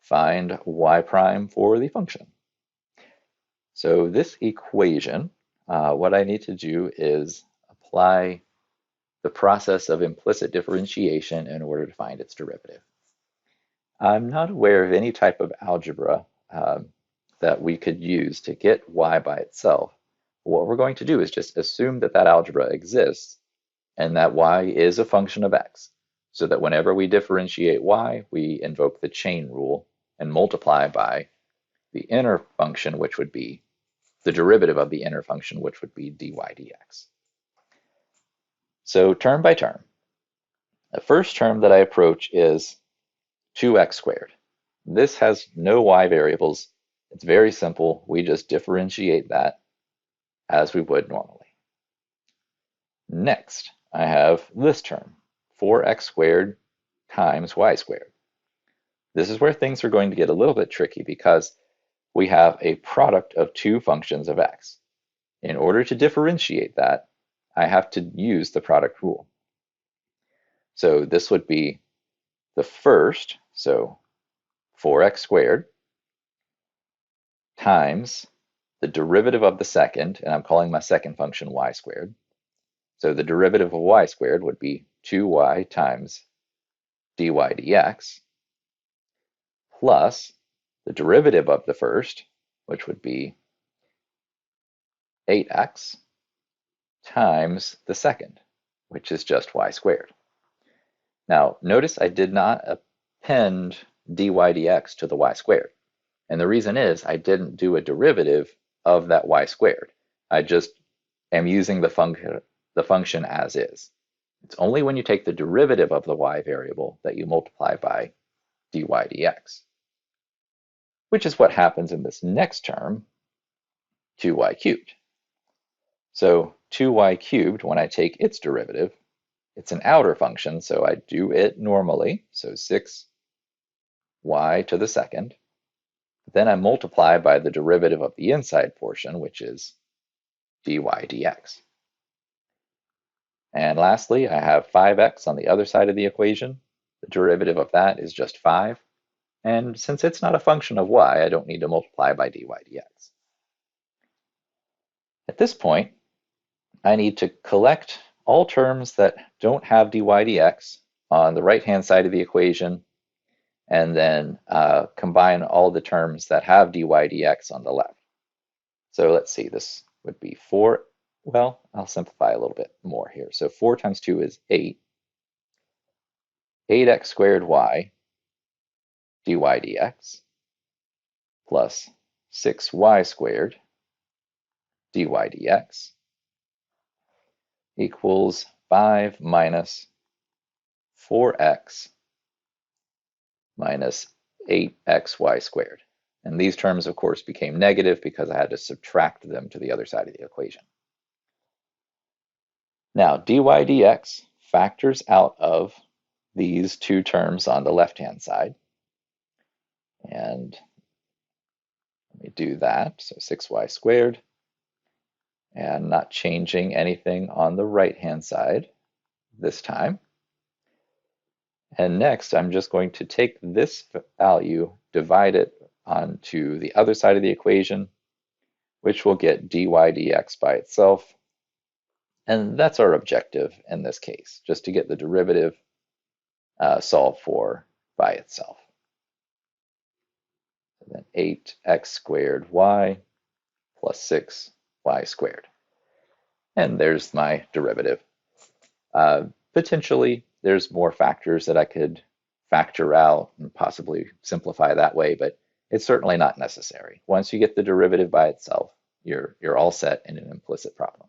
find y prime for the function. So this equation, what I need to do is apply the process of implicit differentiation in order to find its derivative. I'm not aware of any type of algebra that we could use to get y by itself. What we're going to do is just assume that that algebra exists and that y is a function of x, so that whenever we differentiate y, we invoke the chain rule and multiply by the inner function, which would be the derivative of the inner function, which would be dy dx. So term by term, the first term that I approach is 2x squared. This has no y variables. It's very simple. We just differentiate that as we would normally. Next, I have this term, 4x squared times y squared. This is where things are going to get a little bit tricky because we have a product of two functions of x. In order to differentiate that, I have to use the product rule. So this would be the first, so 4x squared, times the derivative of the second, and I'm calling my second function y squared. So the derivative of y squared would be 2y times dy dx, plus the derivative of the first, which would be 8x, times the second, which is just y squared. Now, notice I did not append dy dx to the y squared. And the reason is I didn't do a derivative of that y squared. I just am using the function as is. It's only when you take the derivative of the y variable that you multiply by dy dx, which is what happens in this next term, 2y cubed. So 2y cubed, when I take its derivative, it's an outer function, so I do it normally, so 6y to the second. Then I multiply by the derivative of the inside portion, which is dy dx. And lastly, I have 5x on the other side of the equation. The derivative of that is just 5. And since it's not a function of y, I don't need to multiply by dy dx. At this point, I need to collect all terms that don't have dy dx on the right-hand side of the equation, and then combine all the terms that have dy dx on the left. So let's see, this would be 4. Well, I'll simplify a little bit more here. So 4 times 2 is 8. 8x squared y dy dx plus 6y squared dy dx equals 5 minus 4x minus 8xy squared. And these terms, of course, became negative because I had to subtract them to the other side of the equation. Now, dy dx factors out of these two terms on the left-hand side. And let me do that. So 6y squared. And not changing anything on the right-hand side this time. And next, I'm just going to take this value, divide it onto the other side of the equation, which will get dy dx by itself. And that's our objective in this case, just to get the derivative solved for by itself. And then 8x squared y plus 6y squared. And there's my derivative. Potentially, there's more factors that I could factor out and possibly simplify that way, but it's certainly not necessary. Once you get the derivative by itself, you're all set in an implicit problem.